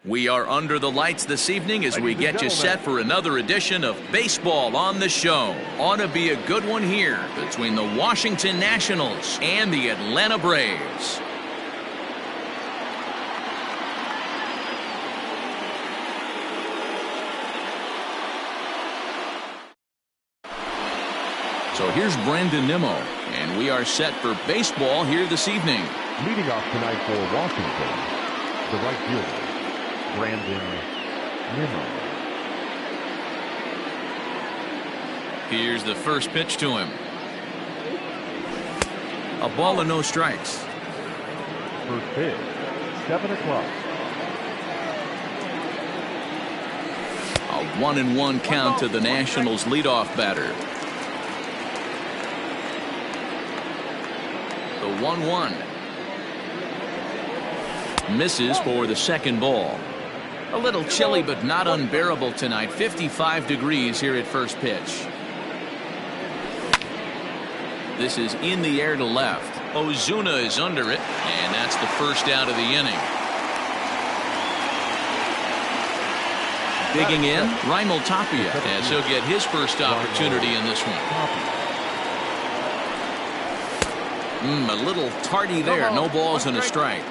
We are under the lights this evening as we get you set for another edition of Baseball on the Show. Ought to be a good one here between the Washington Nationals and the Atlanta Braves. So here's Brandon Nimmo, and we are set for baseball here this evening. Leading off tonight for Washington, the right fielder, Brandon Nimmo. Here's the first pitch to him. A ball and no strikes. First pitch, 7 o'clock. A 1-1 count to the Nationals leadoff batter. The 1-1. Misses for the second ball. A little chilly but not unbearable tonight. 55 degrees here at first pitch. This is in the air to left. Ozuna is under it, and that's the first out of the inning. Digging in, Raimel Tapia, as he'll get his first opportunity in this one. A little tardy there. No balls and a strike.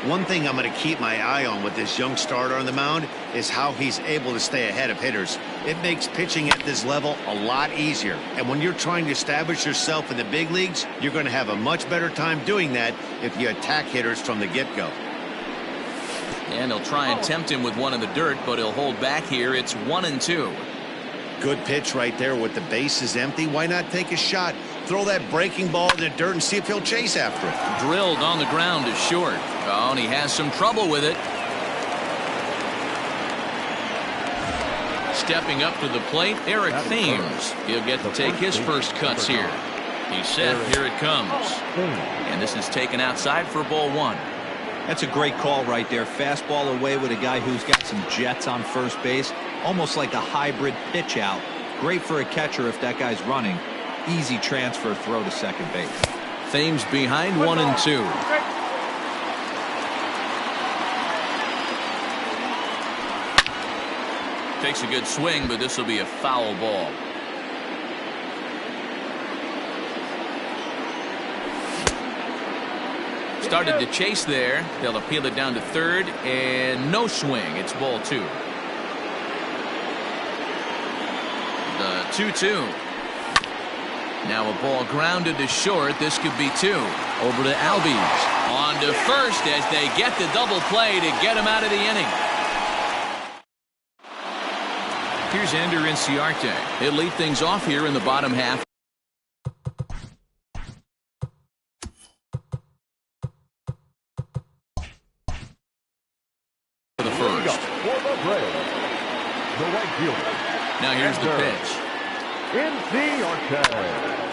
One thing I'm going to keep my eye on with this young starter on the mound is how he's able to stay ahead of hitters. It makes pitching at this level a lot easier. And when you're trying to establish yourself in the big leagues, you're going to have a much better time doing that if you attack hitters from the get-go. And he'll try and tempt him with one in the dirt, but he'll hold back here. It's 1-2. Good pitch right there with the bases empty. Why not take a shot? Throw that breaking ball in the dirt and see if he'll chase after it. Drilled on the ground is short. Oh, and he has some trouble with it. Stepping up to the plate, Eric Thames. He'll get to take his first cuts here. He's set. Here it comes. And this is taken outside for ball one. That's a great call right there. Fastball away with a guy who's got some jets on first base. Almost like a hybrid pitch out. Great for a catcher if that guy's running. Easy transfer throw to second base. Thames behind 1-2. Takes a good swing, but this will be a foul ball. Started to chase there. They'll appeal it down to third, and no swing. It's ball two. The 2-2. Now a ball grounded to short. This could be two. Over to Albies. On to first as they get the double play to get him out of the inning. Here's Ender Inciarte. He'll lead things off here in the bottom half. For the first. Now here's the pitch.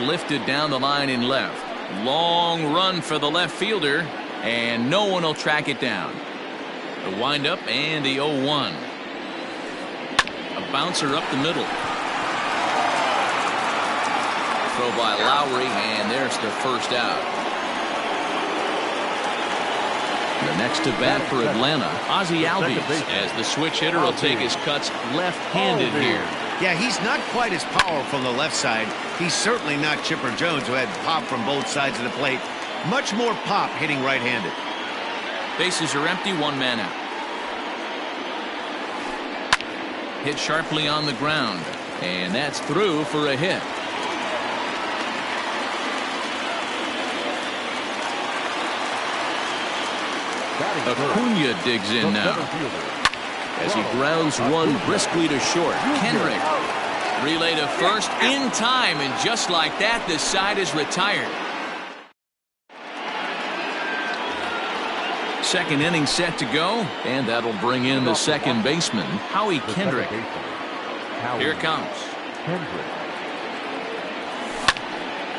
Lifted down the line in left. Long run for the left fielder, and no one will track it down. The windup and the 0-1. A bouncer up the middle. Throw by Lowry, and there's the first out. The next to bat for Atlanta, Ozzie Albies, as the switch hitter will take his cuts left-handed here. Yeah, he's not quite as powerful on the left side. He's certainly not Chipper Jones, who had pop from both sides of the plate. Much more pop hitting right-handed. Bases are empty, one man out. Hit sharply on the ground, and that's through for a hit. Acuna digs in now as he grounds one briskly to short. Kendrick relay to first in time, and just like that, this side is retired. Second inning set to go, and that'll bring in the second baseman, Howie Kendrick. Here it comes.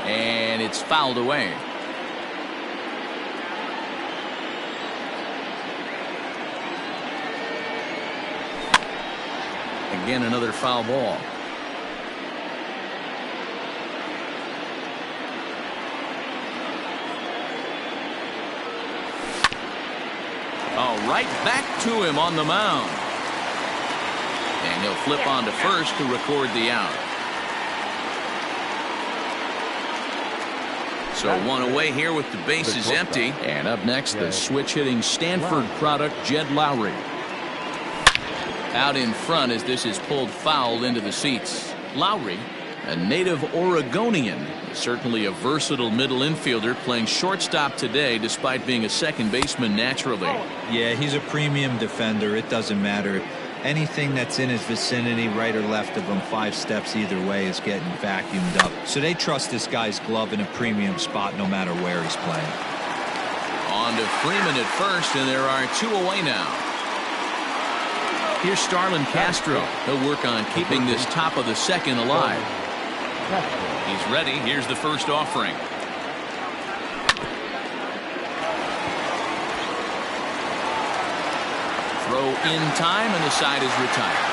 And it's fouled away. Again, another foul ball. Oh, right back to him on the mound. And he'll flip on to first to record the out. So one away here with the bases empty. And up next, the switch-hitting Stanford product, Jed Lowry. Out in front as this is pulled foul into the seats. Lowry, a native Oregonian, certainly a versatile middle infielder, playing shortstop today despite being a second baseman naturally. Yeah, he's a premium defender. It doesn't matter. Anything that's in his vicinity, right or left of him, 5 steps either way, is getting vacuumed up. So they trust this guy's glove in a premium spot no matter where he's playing. On to Freeman at first, and there are 2 away now. Here's Starlin Castro. He'll work on keeping this top of the second alive. He's ready. Here's the first offering. Throw in time, and the side is retired.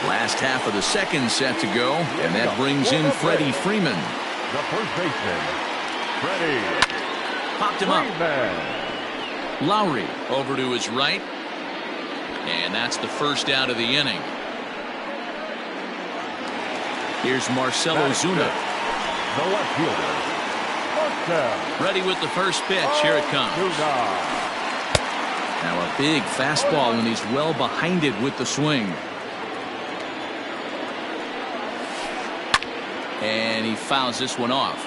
Last half of the second set to go, and that brings in Freddie Freeman. The first baseman, Freddie. Popped him up. Freeman. Lowry over to his right, and that's the first out of the inning. Here's Marcelo Zuna. The left fielder. Ready with the first pitch. Here it comes. Now a big fastball, and he's well behind it with the swing. And he fouls this one off.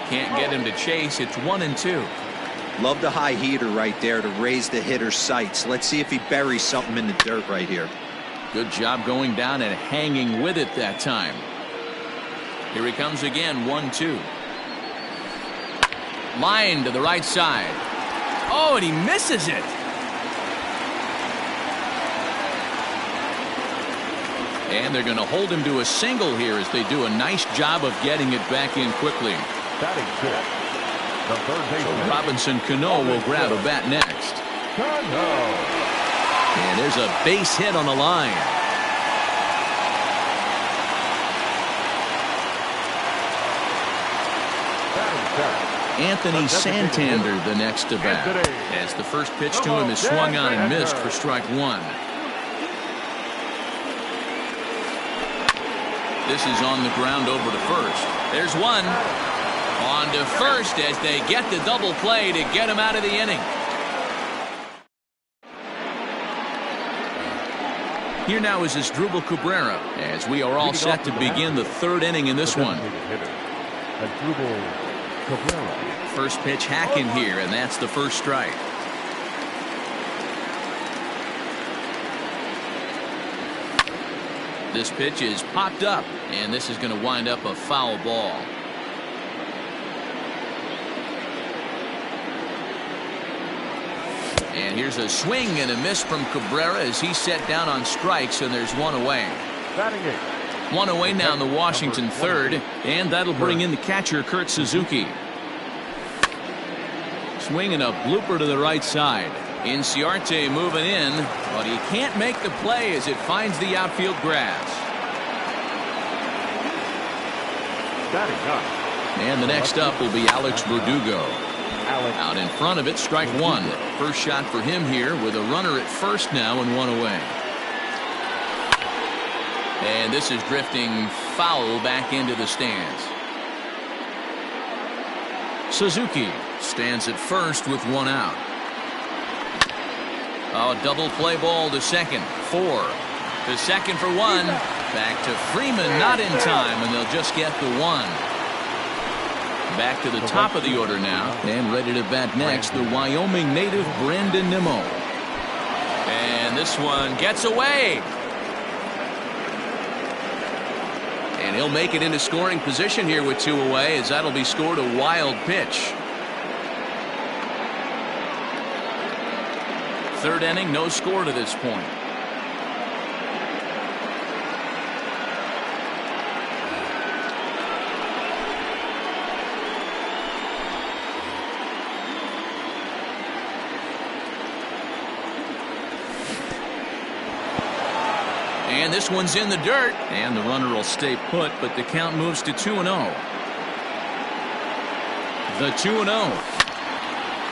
Can't get him to chase. It's 1-2. Love the high heater right there to raise the hitter's sights. Let's see if he buries something in the dirt right here. Good job going down and hanging with it that time. Here he comes again, 1-2. Line to the right side. Oh, and he misses it. And they're going to hold him to a single here as they do a nice job of getting it back in quickly. Batting fifth, the third baseman. Robinson Cano will grab a bat next. Cano. And there's a base hit on the line. Anthony Santander the next to bat, as the first pitch to him is swung on and missed for strike 1. This is on the ground over to first. There's one. On to first as they get the double play to get him out of the inning. Here now is Asdrubal Cabrera, as we are all set to begin the third inning in this one. First pitch hacking here, and that's the first strike. This pitch is popped up, and this is going to wind up a foul ball. And here's a swing and a miss from Cabrera as he's set down on strikes, and there's one away. One away now in the Washington third, and that'll bring in the catcher, Kurt Suzuki. Swing and a blooper to the right side. Inciarte moving in, but he can't make the play as it finds the outfield grass. And the next up will be Alex Verdugo. Out in front of it, strike 1. First shot for him here with a runner at first now and one away. And this is drifting foul back into the stands. Suzuki stands at first with one out. Oh, double play ball to second. 4 to second for one. Back to Freeman, not in time, and they'll just get the 1. Back to the top of the order now, and ready to bat next, the Wyoming native Brandon Nimmo. And this one gets away. And he'll make it into scoring position here with 2 away, as that'll be scored a wild pitch. Third inning, no score to this point. And this one's in the dirt. And the runner will stay put, but the count moves to 2-0. The 2-0.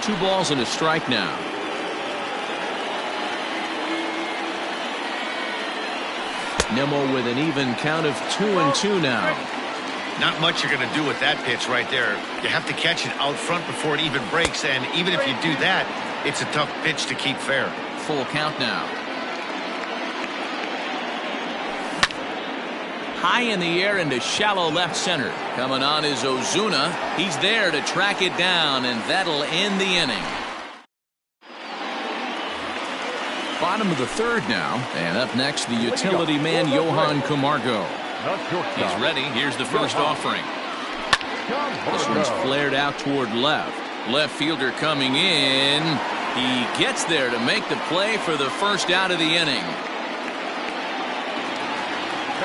2 balls and a strike now. Nimmo with an even count of 2-2 now. Not much you're going to do with that pitch right there. You have to catch it out front before it even breaks, and even if you do that, it's a tough pitch to keep fair. Full count now. High in the air into shallow left center. Coming on is Ozuna. He's there to track it down, and that'll end the inning. Bottom of the third now, and up next the utility man Johan Camargo. He's ready. Here's the first offering. This one's flared out toward left. Left fielder coming in. He gets there to make the play for the first out of the inning.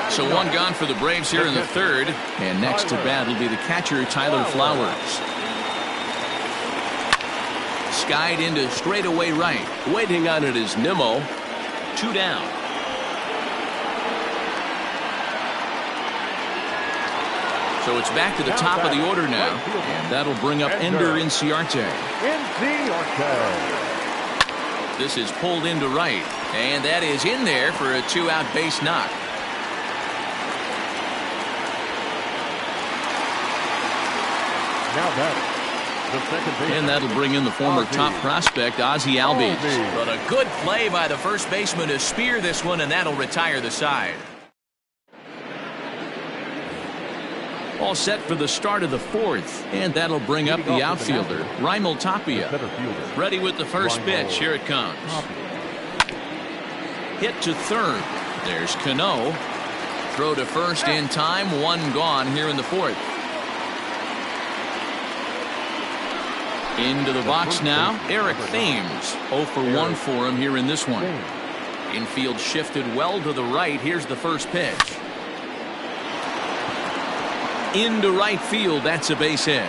So one gone for the Braves here in the third. And next to bat will be the catcher Tyler Flowers. Skied into straightaway right. Waiting on it is Nimmo. 2 down. So it's back to the top of the order now. And that'll bring up Ender Inciarte. This is pulled into right. And that is in there for a 2-out base knock. And that'll bring in the former top prospect Ozzie Albies. But a good play by the first baseman to spear this one, and that'll retire the side. All set for the start of the fourth, and that'll bring up the outfielder Raimel Tapia. Ready with the first pitch. Here it comes. Hit to third. There's Cano. Throw to first in time. 1 gone here in the fourth. Into the box now, Eric Thames. 0 for 1 for him here in this one. Infield shifted well to the right. Here's the first pitch. Into right field. That's a base hit.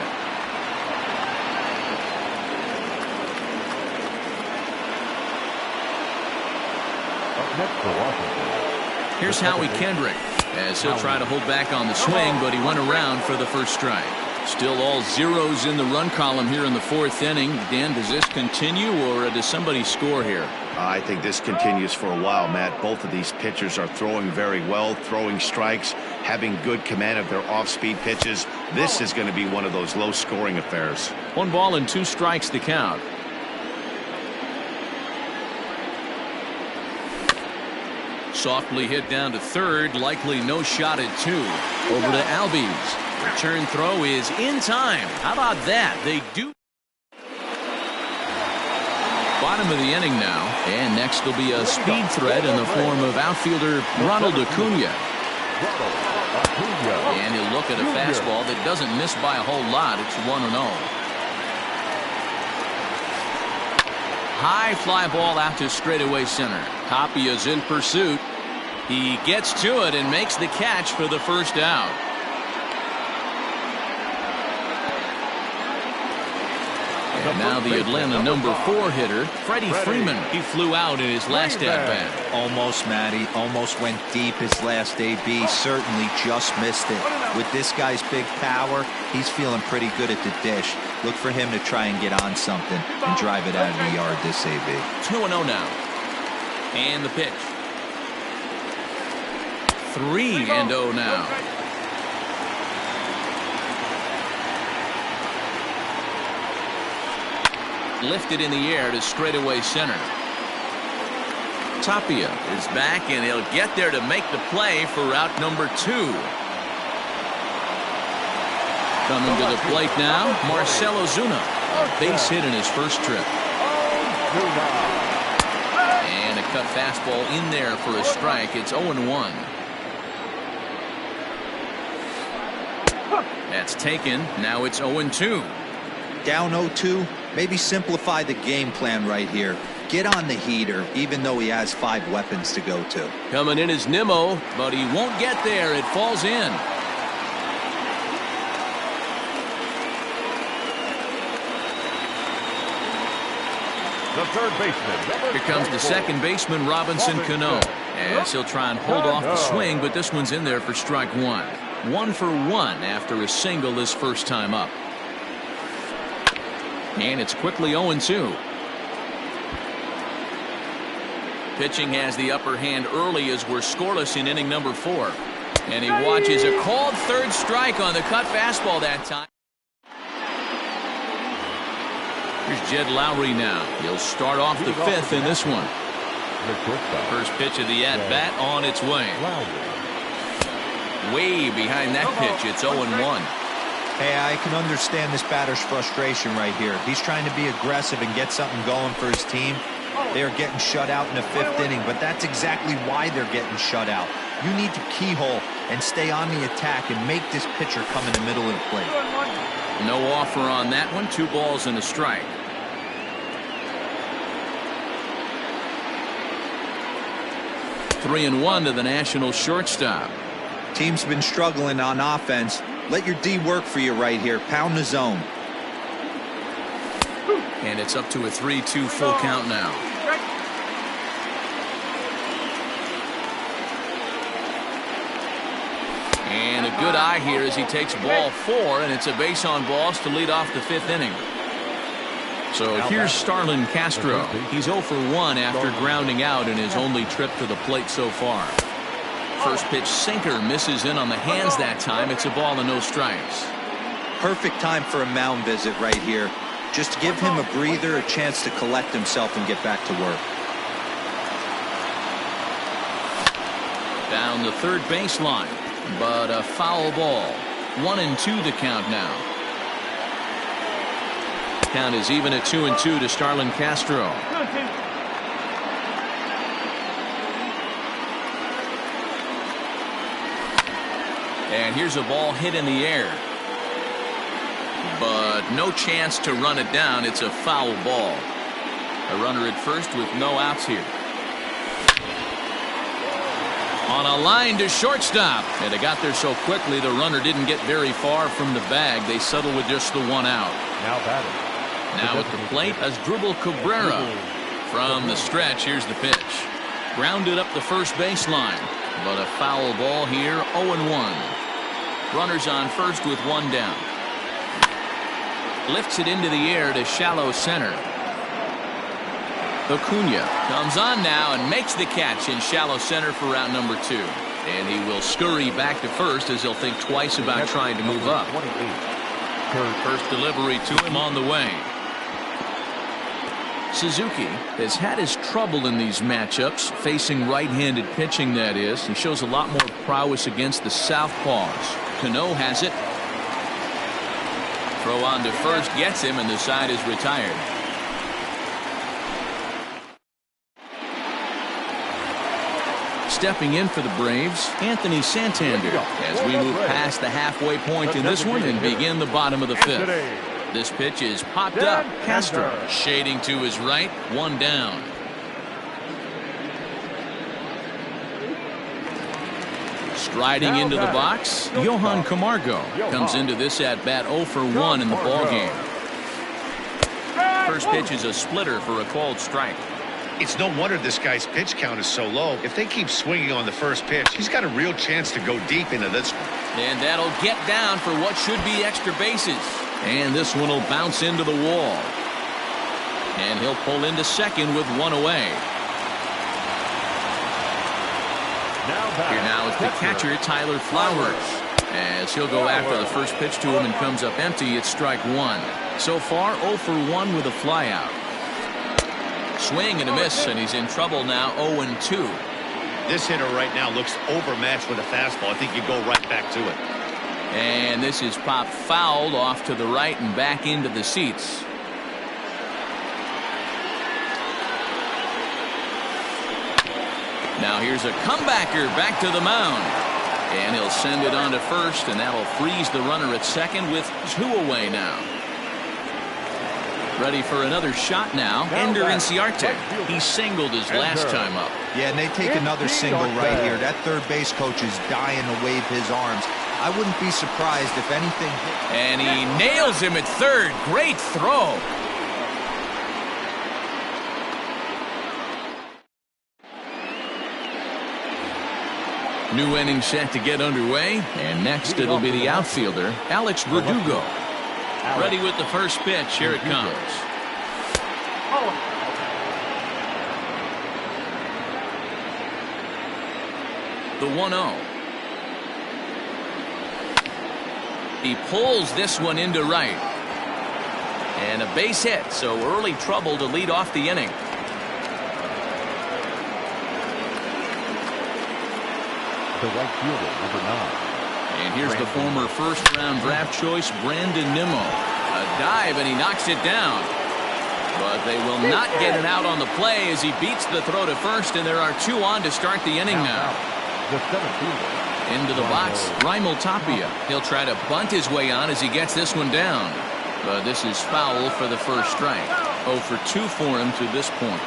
Here's Howie Kendrick, as he'll try to hold back on the swing, but he went around for the first strike. Still all zeros in the run column here in the fourth inning. Dan, does this continue, or does somebody score here? I think this continues for a while, Matt. Both of these pitchers are throwing very well, throwing strikes, having good command of their off-speed pitches. This is going to be one of those low-scoring affairs. 1 ball and 2 strikes to count. Softly hit down to third, likely no shot at 2. Over to Albies. Return throw is in time. How about that? They do. Bottom of the inning now, and next will be a speed threat in the form of outfielder Ronald Acuna. And he'll look at a fastball that doesn't miss by a whole lot. It's 1-0. High fly ball out to straightaway center. Tapia's in pursuit. He gets to it and makes the catch for the first out. And now the Atlanta number 4 hitter, Freddie Freeman. He flew out in his last at-bat. Almost, Matty. Almost went deep his last AB. Certainly just missed it. With this guy's big power, he's feeling pretty good at the dish. Look for him to try and get on something and drive it out of the yard this AB. 2-0 now. And the pitch. 3-0 now. Lifted in the air to straightaway center. Tapia is back, and he'll get there to make the play for route number 2. Coming to the plate now, Marcell Ozuna. A base hit in his first trip. And a cut fastball in there for a strike. It's 0-1. That's taken. Now it's 0-2. Down 0-2. Maybe simplify the game plan right here. Get on the heater, even though he has 5 weapons to go to. Coming in is Nimmo, but he won't get there. It falls in. The third baseman. Here comes the second baseman, Robinson Cano. As he'll try and hold off the swing, but this one's in there for strike one. 1 for 1 after a single his first time up. And it's quickly 0-2. Pitching has the upper hand early as we're scoreless in inning number 4. And he watches a called third strike on the cut fastball that time. Here's Jed Lowry now. He'll start off the 5th in this one. First pitch of the at-bat on its way. Way behind that pitch. It's 0-1. Hey, I can understand this batter's frustration right here. He's trying to be aggressive and get something going for his team. They are getting shut out in the 5th inning, but that's exactly why they're getting shut out. You need to keyhole and stay on the attack and make this pitcher come in the middle of the plate. No offer on that one. 2 balls and a strike. Three and 1 to the National shortstop. Team's been struggling on offense. Let your D work for you right here. Pound the zone. And it's up to a 3-2 full count now. And a good eye here as he takes ball 4, and it's a base on balls to lead off the 5th inning. So here's Starlin Castro. He's 0 for 1 after grounding out in his only trip to the plate so far. First pitch sinker misses in on the hands that time. It's a ball and no strikes. Perfect time for a mound visit right here. Just give him a breather, a chance to collect himself and get back to work. Down the third baseline, but a foul ball. 1-2 the count now. Count is even at 2-2 to Starlin Castro. And here's a ball hit in the air. But no chance to run it down. It's a foul ball. A runner at first with no outs here. On a line to shortstop. And it got there so quickly the runner didn't get very far from the bag. They settle with just the 1 out. Now batting. Now at the plate Asdrubal Cabrera. From the stretch, here's the pitch. Grounded up the first baseline. But a foul ball here, 0-1. Runners on first with 1 down. Lifts it into the air to shallow center. Acuna comes on now and makes the catch in shallow center for route number 2. And he will scurry back to first as he'll think twice about trying to move up. First delivery to him on the way. Suzuki has had his trouble in these matchups, facing right-handed pitching, that is. He shows a lot more prowess against the southpaws. Cano has it. Throw on to first gets him, and the side is retired. Stepping in for the Braves, Anthony Santander, as we move past the halfway point in this one and begin the bottom of the 5th. This pitch is popped up. Castro shading to his right. 1 down. Striding into the box, Johan Camargo comes into this at bat 0 for 1 in the ballgame. First pitch is a splitter for a called strike. It's no wonder this guy's pitch count is so low. If they keep swinging on the first pitch, he's got a real chance to go deep into this one. And that'll get down for what should be extra bases. And this one will bounce into the wall. And he'll pull into second with 1 away. Here now is the catcher, Tyler Flowers. As he'll go after the first pitch to him and comes up empty, it's strike 1. So far, 0 for 1 with a flyout. Swing and a miss, and he's in trouble now, 0-2. This hitter right now looks overmatched with a fastball. I think you go right back to it. And this is popped fouled off to the right and back into the seats. Now here's a comebacker back to the mound. And he'll send it on to first, and that'll freeze the runner at second with 2 away now. Ready for another shot now. Ender Inciarte. He singled his last time up. Yeah, and they take another single right here. That third base coach is dying to wave his arms. I wouldn't be surprised if anything. And he nails him at third. Great throw. New inning set to get underway, and next it'll be the outfielder, Alex Verdugo. Ready with the first pitch. Here it comes. The 1-0. He pulls this one into right. And a base hit, so early trouble to lead off the inning. The right fielder, number 9. And here's the former first-round draft choice, Brandon Nimmo. A dive, and he knocks it down. But they will not get it out on the play as he beats the throw to first, and there are 2 on to start the inning now. The 7th fielder. Into the box, Raimel Tapia. He'll try to bunt his way on as he gets this one down. But this is foul for the first strike. 0 for 2 for him to this point.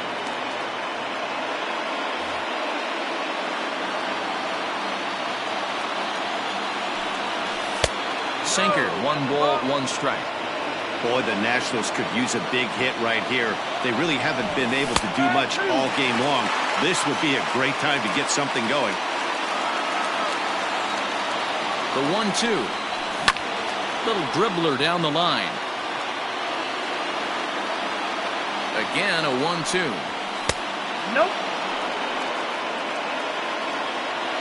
Sinker, 1 ball, 1 strike. Boy, the Nationals could use a big hit right here. They really haven't been able to do much all game long. This would be a great time to get something going. The 1-2. Little dribbler down the line. Again, a 1-2. Nope.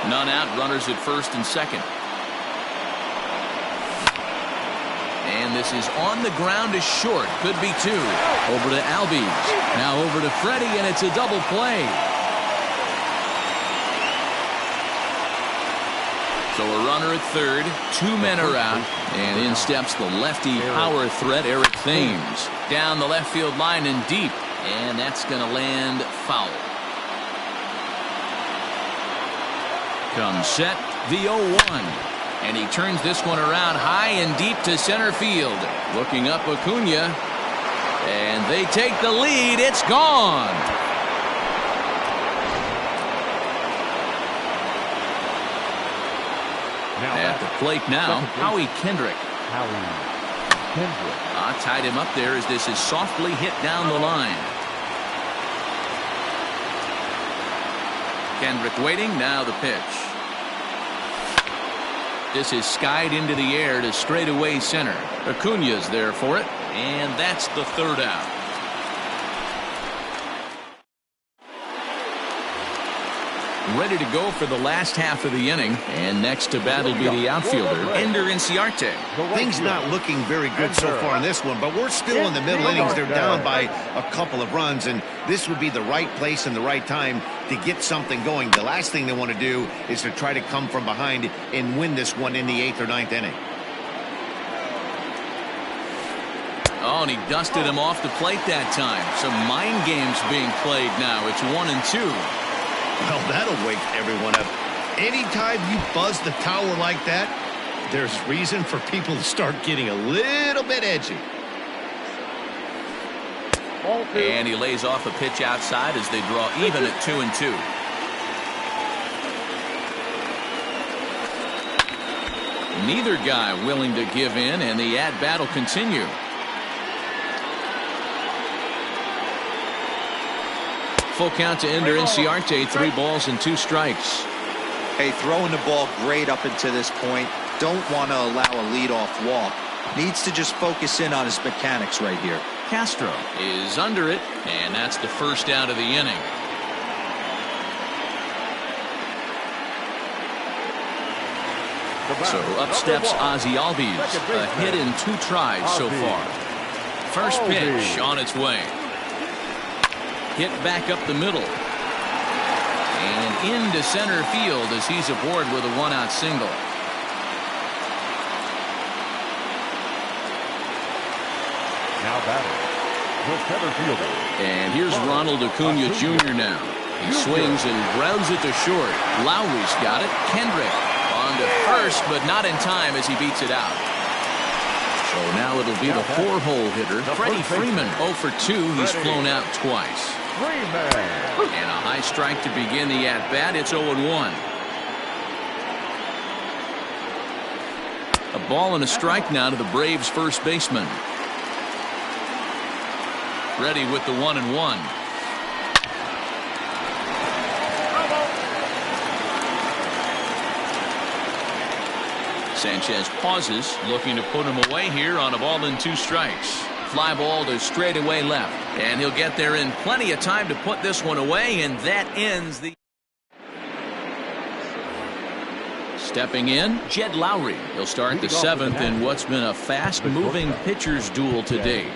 None out, runners at first and second. And this is on the ground is short. Could be 2. Over to Albies. Now over to Freddie, and it's a double play. So a runner at third. 2 men are out. And in steps the lefty power threat, Eric Thames. Down the left field line and deep. And that's going to land foul. Comes set, the 0-1. And he turns this one around high and deep to center field. Looking up Acuna. And they take the lead. It's gone. At the plate now, Howie Kendrick. Tied him up there as this is softly hit down the line. Kendrick waiting, now the pitch. This is skied into the air to straightaway center. Acuna's there for it, and that's the 3rd out. Ready to go for the last half of the inning, and next to bat will be the outfielder, Ender Inciarte. Things not looking very good so far in this one, but we're still in the middle innings. They're down by a couple of runs, and this would be the right place and the right time to get something going. The last thing they want to do is to try to come from behind and win this one in the 8th or 9th inning. Oh, and he dusted him off the plate that time. Some mind games being played now. It's 1-2. Well, that'll wake everyone up. Anytime you buzz the tower like that, there's reason for people to start getting a little bit edgy. And he lays off a pitch outside as they draw even at 2-2. Neither guy willing to give in, and the at-bat will continue. Full count to Ender Inciarte, 3 balls and 2 strikes. Hey, throwing the ball great up until this point. Don't want to allow a leadoff walk. Needs to just focus in on his mechanics right here. Castro is under it, and that's the first out of the inning. So up steps Ozzie Albies, a hit in 2 tries so far. First pitch on its way. Hit back up the middle. And into center field as he's aboard with a 1-out single. Now batting, the center fielder. And here's Ronald Acuna Jr. now. He swings and grounds it to short. Lowry's got it. Kendrick on to first, but not in time as he beats it out. So now it'll be the 4-hole hitter, Freddie Freeman. 0 for 2. He's flown out twice. And a high strike to begin the at-bat. It's 0-1. A ball and a strike now to the Braves' first baseman. Ready with the 1-1. Sanchez pauses, looking to put him away here on a ball and 2 strikes. Fly ball to straightaway left, and he'll get there in plenty of time to put this one away, and that ends the. Stepping in, Jed Lowry. He'll start the 7th in what's been a fast-moving pitcher's duel to date.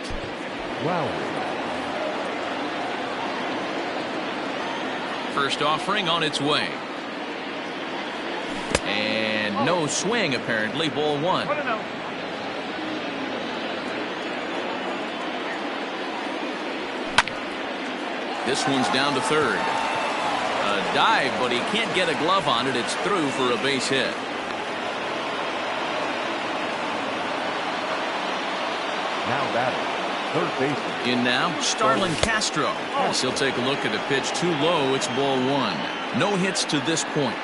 First offering on its way. And no swing, apparently. Ball 1. This one's down to third. A dive, but he can't get a glove on it. It's through for a base hit. Now batting, third baseman. In now, Starlin Castro. As he'll take a look at a pitch too low. It's ball 1. No hits to this point.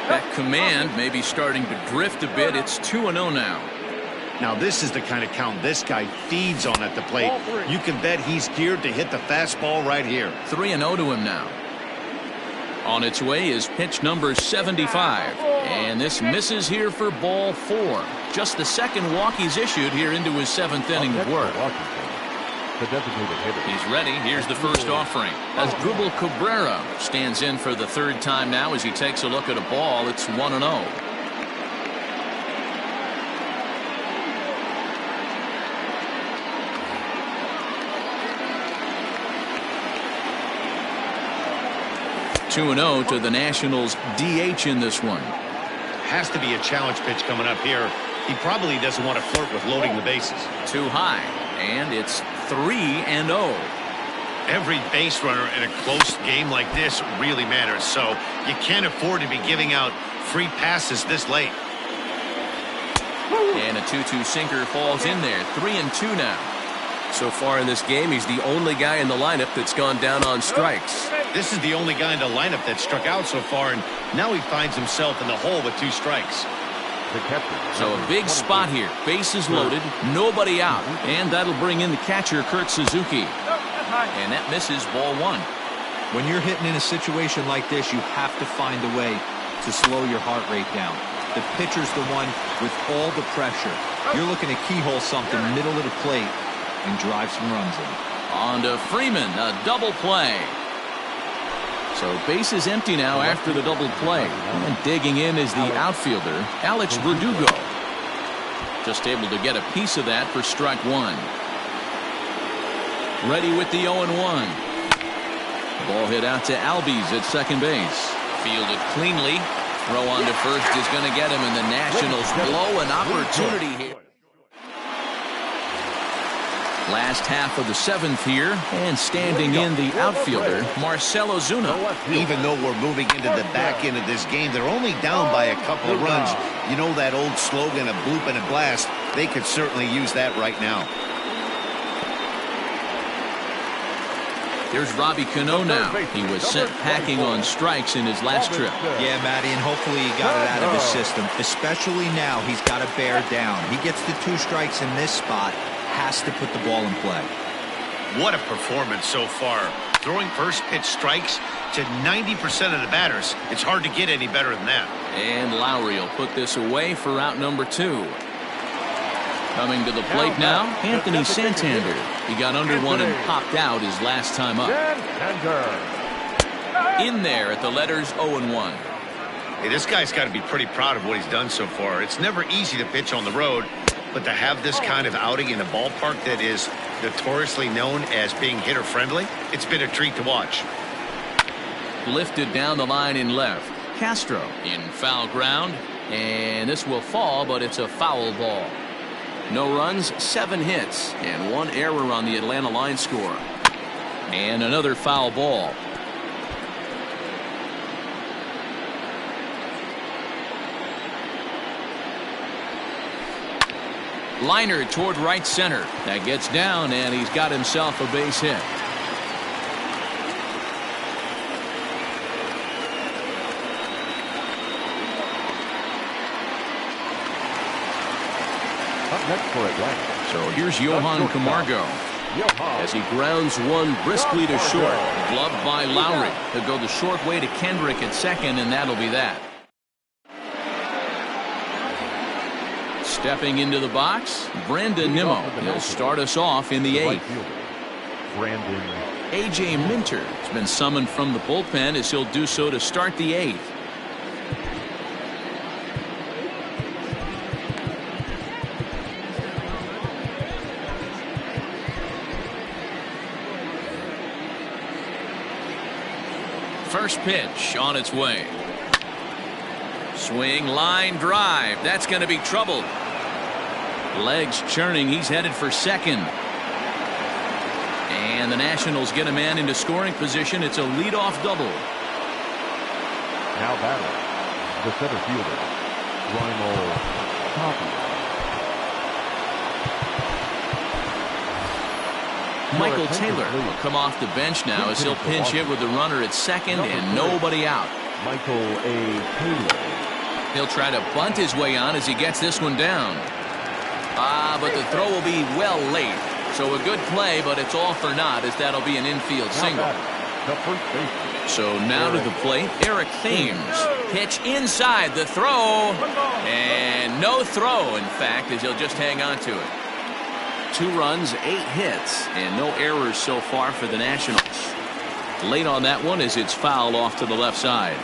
That command may be starting to drift a bit. It's 2-0 now. Now this is the kind of count this guy feeds on at the plate. You can bet he's geared to hit the fastball right here. 3-0 to him now. On its way is pitch number 75. And this misses here for ball 4. Just the second walk he's issued here into his 7th inning of work. The designated hitter. He's ready. Here's the first offering. As Drupal Cabrera stands in for the 3rd time now as he takes a look at a ball. It's 1-0. (2-0) to the Nationals DH in this one. Has to be a challenge pitch coming up here. He probably doesn't want to flirt with loading the bases. Too high, and it's 3-0. Every base runner in a close game like this really matters, so you can't afford to be giving out free passes this late. And a 2-2 sinker falls in there. 3-2 now. So far in this game, he's the only guy in the lineup that's gone down on strikes. This is the only guy in the lineup that struck out so far, and now he finds himself in the hole with 2 strikes. So a big spot here. Bases loaded, nobody out, and that'll bring in the catcher, Kurt Suzuki. And that misses ball 1. When you're hitting in a situation like this, you have to find a way to slow your heart rate down. The pitcher's the one with all the pressure. You're looking to keyhole something middle of the plate and drive some runs in. On to Freeman, a double play. So base is empty now after the double play. And digging in is the outfielder, Alex Verdugo. Just able to get a piece of that for strike 1. Ready with the 0-1. Ball hit out to Albies at second base. Fielded cleanly. Throw on to first is going to get him, and the Nationals blow an opportunity here. Last half of the 7th here, and standing in the outfielder, Marcell Ozuna. Even though we're moving into the back end of this game, they're only down by a couple of runs. You know that old slogan, a bloop and a blast? They could certainly use that right now. Here's Robbie Cano now. He was sent packing on strikes in his last trip. Yeah, Matty, and hopefully he got it out of his system. Especially now, he's got to bear down. He gets the 2 strikes in this spot. Has to put the ball in play. What a performance so far. Throwing first pitch strikes to 90% of the batters. It's hard to get any better than that. And Lowry will put this away for out number 2. Coming to the plate now, Anthony Santander. He got under one and popped out his last time up. In there at the letters 0-1. Hey, this guy's got to be pretty proud of what he's done so far. It's never easy to pitch on the road, but to have this kind of outing in a ballpark that is notoriously known as being hitter friendly, it's been a treat to watch. Lifted down the line in left. Castro in foul ground, and this will fall, but it's a foul ball. No runs, 7 hits, and 1 error on the Atlanta line score. And another foul ball. Liner toward right center. That gets down, and he's got himself a base hit. Up next for Atlanta. So here's Johan Camargo as he grounds one briskly to short. Gloved by Lowry. He'll go the short way to Kendrick at second, and that'll be that. Stepping into the box, Brandon Nimmo. He'll start us off in the eighth. Brandon A.J. Minter has been summoned from the bullpen as he'll do so to start the eighth. First pitch on its way. Swing, line drive. That's going to be trouble. Legs churning. He's headed for second. And the Nationals get a man into scoring position. It's a leadoff double. now batting the center fielder, Lionel Coffey. Michael Taylor will come off the bench now as he'll pinch hit with the runner at second and nobody out. Michael A. Taylor. He'll try to bunt his way on as he gets this one down. But the throw will be well late. So a good play, but it's all for naught as that'll be an infield single. So now to the plate, Eric Thames. Pitch inside the throw. And no throw, in fact, as he'll just hang on to it. 2 runs, 8 hits, and no errors so far for the Nationals. Late on that one as it's fouled off to the left side.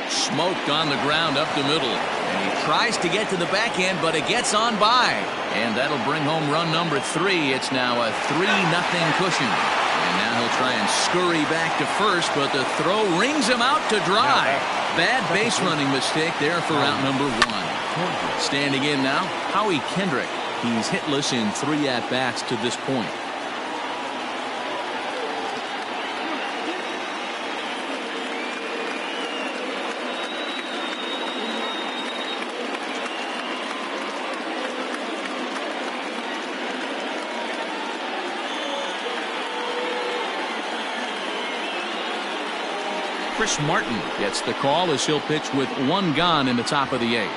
Smoked on the ground up the middle. And he tries to get to the backhand, but it gets on by. And that'll bring home run number 3. It's now a 3-0 cushion. And now he'll try and scurry back to first, but the throw rings him out to dry. Bad base running mistake there for out number 1. Standing in now, Howie Kendrick. He's hitless in 3 at-bats to this point. Chris Martin gets the call as he'll pitch with 1 gone in the top of the 8th.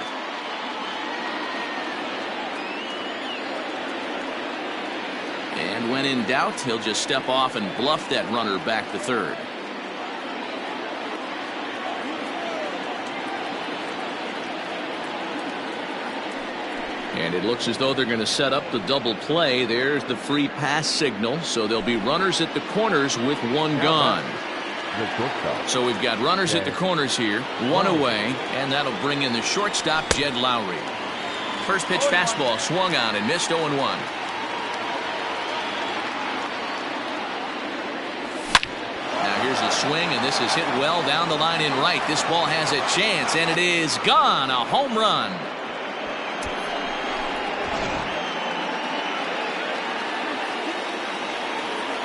And when in doubt, he'll just step off and bluff that runner back to third. And it looks as though they're going to set up the double play. There's the free pass signal, so there'll be runners at the corners with 1 gone. So we've got runners at the corners here, 1 away, and that'll bring in the shortstop, Jed Lowry. First pitch fastball swung on and missed 0-1. Now here's a swing, and this is hit well down the line in right. This ball has a chance, and it is gone. A home run.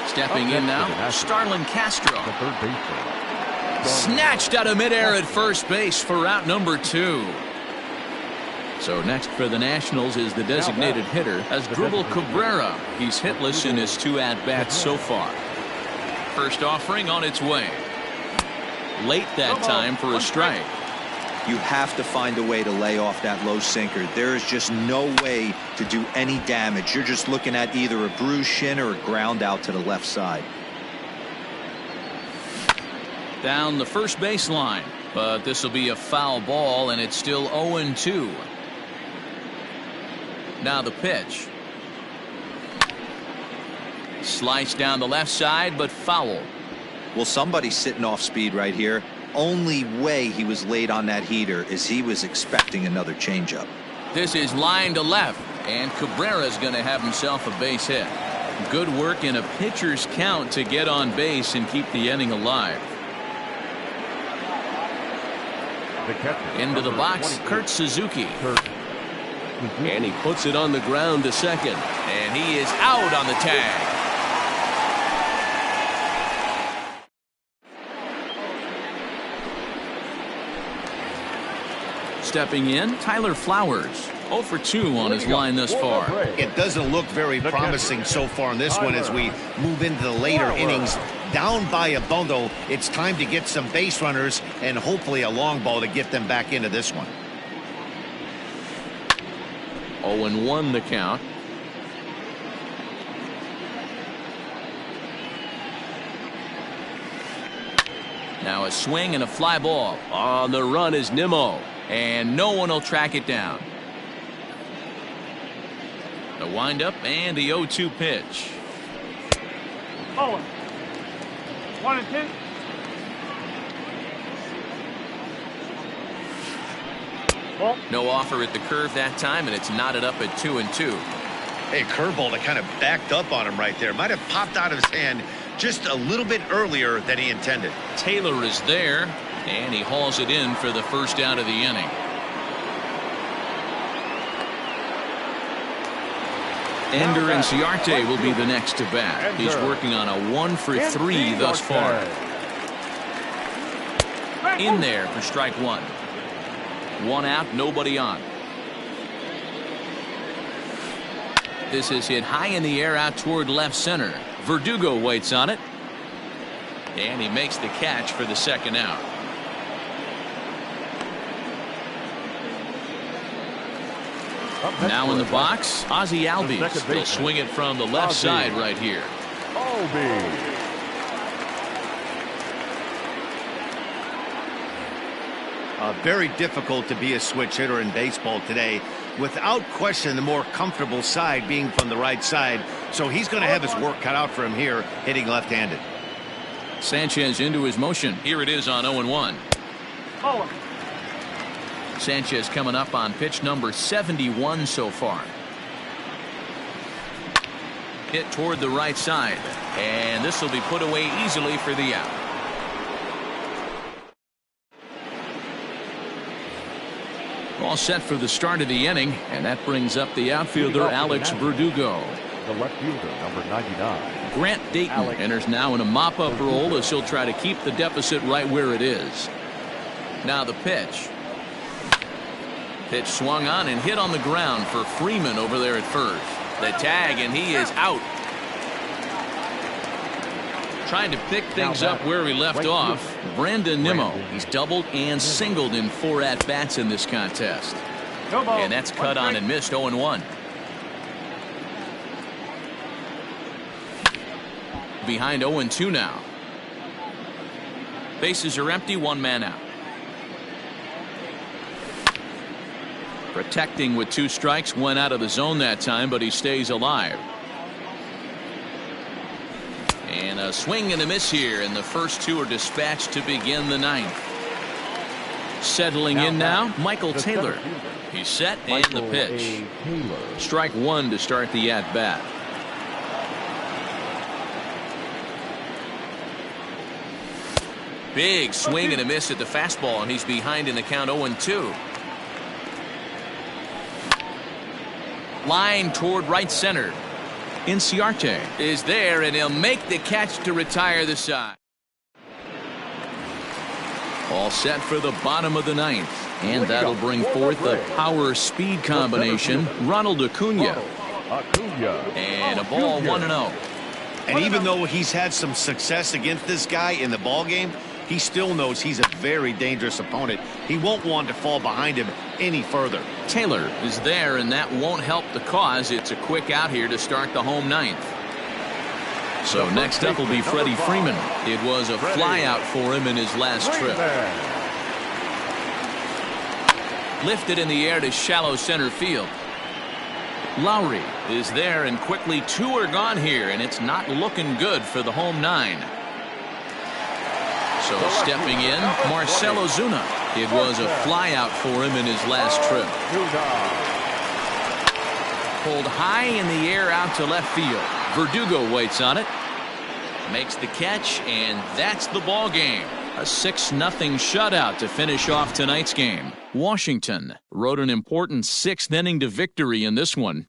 Stepping in now, Starlin Castro. Snatched out of midair at first base for out number 2. So next for the Nationals is the designated hitter, Asdrubal Cabrera. He's hitless in his 2 at-bats so far. First offering on its way. Late that time for a strike. You have to find a way to lay off that low sinker. There is just no way to do any damage. You're just looking at either a bruised shin or a ground out to the left side. Down the first baseline, but this will be a foul ball, and it's still 0-2. Now the pitch. Sliced down the left side, but foul. Well, somebody's sitting off speed right here. Only way he was late on that heater is he was expecting another changeup. This is line to left, and Cabrera's going to have himself a base hit. Good work in a pitcher's count to get on base and keep the inning alive. Into the box, Kurt Suzuki. And he puts it on the ground to second, and he is out on the tag. Stepping in, Tyler Flowers. 0 for 2 on his line thus far. It doesn't look very promising so far in this one as we move into the later innings. Down by a bundle, it's time to get some base runners and hopefully a long ball to get them back into this one. 0-1 the count. Now a swing and a fly ball. On the run is Nimmo. And no one will track it down. The windup and the 0-2 pitch. Oh. 1-2. No offer at the curve that time, and it's knotted up at 2-2. Hey, curveball that kind of backed up on him right there. Might have popped out of his hand just a little bit earlier than he intended. Taylor is there, and he hauls it in for the first out of the inning. Ender Inciarte will be the next to bat. He's working on a 1-for-3 thus far. In there for strike one. One out, nobody on. This is hit high in the air out toward left center. Verdugo waits on it. And he makes the catch for the second out. Now in the box, Ozzie Albies. He'll swing it from the left side right here. Very difficult to be a switch hitter in baseball today. Without question, the more comfortable side being from the right side. So he's going to have his work cut out for him here, hitting left-handed. Sanchez into his motion. Here it is on 0-1. Sanchez coming up on pitch number 71 so far. Hit toward the right side. And this will be put away easily for the out. All set for the start of the inning, and that brings up the outfielder Alex Verdugo. The left fielder, number 99. Grant Dayton enters now in a mop-up role as he'll try to keep the deficit right where it is. Now the pitch. Pitch swung on and hit on the ground for Freeman over there at first. The tag, and he is out. Trying to pick things up where he left off. Brandon Nimmo. He's doubled and singled in 4 at-bats in this contest. And that's cut on and missed 0-1. Behind 0-2 now. Bases are empty, 1 man out. Protecting with 2 strikes, went out of the zone that time, but he stays alive. And a swing and a miss here, and the first 2 are dispatched to begin the 9th. Settling in now, Michael Taylor. He's set and the pitch. Strike 1 to start the at-bat. Big swing and a miss at the fastball, and he's behind in the count 0-2. Line toward right center. Inciarte is there, and he'll make the catch to retire the side. All set for the bottom of the 9th, and that'll bring forth the power-speed combination. Ronald Acuna. And a ball 1-0. And even though he's had some success against this guy in the ball game, he still knows he's a very dangerous opponent. He won't want to fall behind him any further. Taylor is there, and that won't help the cause. It's a quick out here to start the home 9th. So next up will be Freddie Freeman. It was a fly out for him in his last trip. Lifted in the air to shallow center field. Lowry is there, and quickly 2 are gone here, and it's not looking good for the home 9. So stepping in, Marcell Ozuna. It was a fly out for him in his last trip. Pulled high in the air out to left field. Verdugo waits on it. Makes the catch, and that's the ball game. A 6-0 shutout to finish off tonight's game. Washington rode an important 6th inning to victory in this one.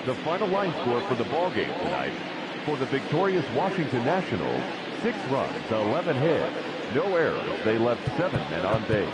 The final line score for the ballgame tonight. For the victorious Washington Nationals, 6 runs, 11 hits, no errors. They left 7 men on base.